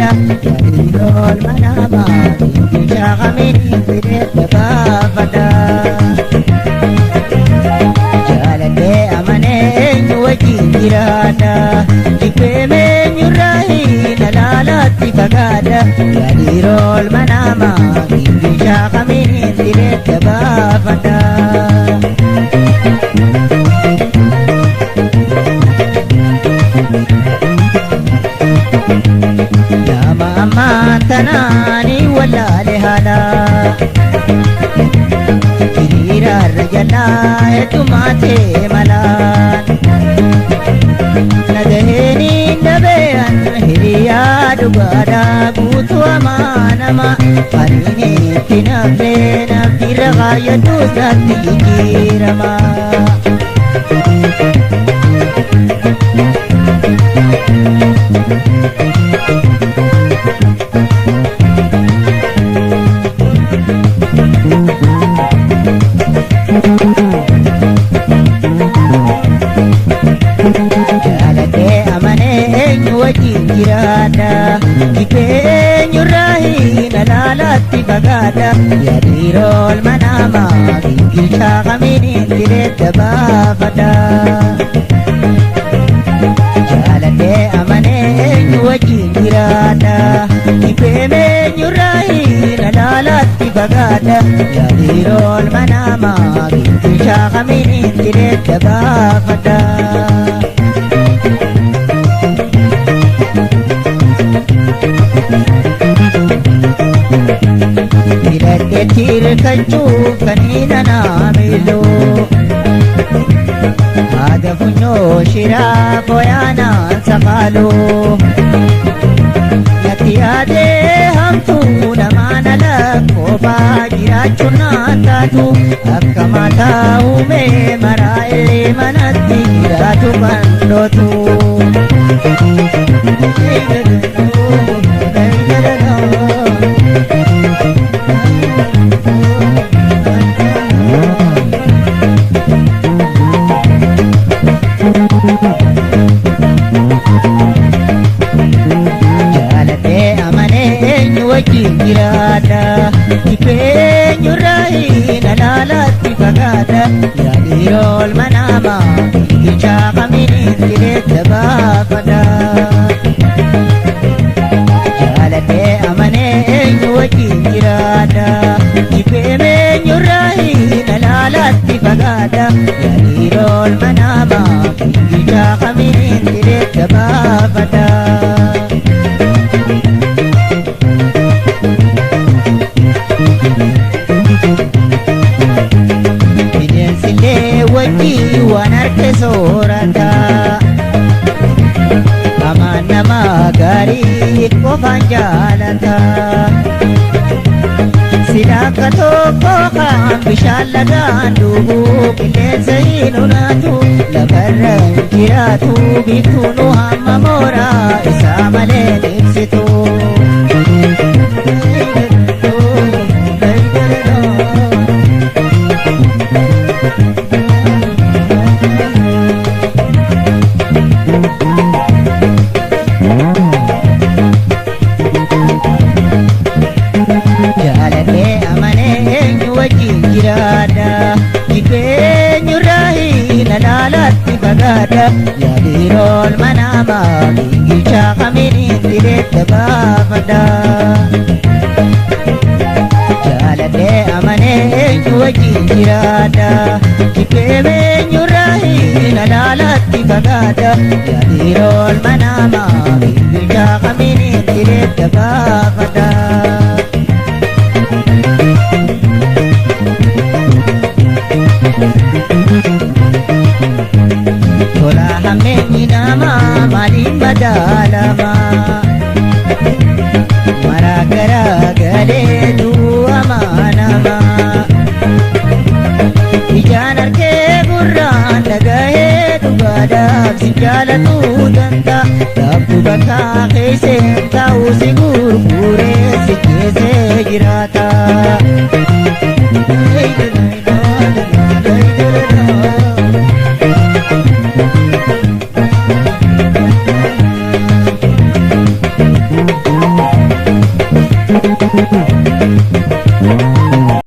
Dirol manama Insya kami Birit nabafada Jalan de amane Wajib irada Jikwe menyurahi Nalalati bagada Dirol manama Insya kami Birit nabafada Tanani wala lehala Kirira rajala tumate malan Nadheni nabean hiriya dubara Kutu amanama Harini tinable Nabiraga yadu sati kirama Jirada Dipenyurahi nalalati bagada Ya dirol manama Gilcha kamini diret bafada Jalate amane Nuwaji jirada Dipenyurahi nalalati bagada Ya dirol manama Gilcha kamini diret bafada Tir kanchu kanina namilo Ada punyo shira boyana sakalo Yati ade ham tu namana lakko bajira chuna tatu Akkamata ume marae manati ratu bandotu Jirada Dipenyurahi nalalati bagada Ya dirol manama Gilcha kamini diret bafada Jalate amane Nuwaji jirada Dipenyurahi nalalati bagada Ya dirol manama Gilcha kamini diret bafada Wanarte sorata Amana magari kofan jalata Silaka toko kan bishalagan dubu Kilesa inunatu labaran kiratu Bitunu hamma mora isa male diksitu Ya dirol manama Gilcha kamini diret bafada Jalate amane Nuwaji jirada Dipenyurahi nalalati bagada Ya dirol manama Gilcha kamini diret bafada Tola hameni nama malin badalama Maragara gale du amanama Ijanar ke gurraan dhagahee dhugaadhaaf si jaalatuu danda'a Rabbu bakka keesseen ta'uu si gurguree si keessee jiraata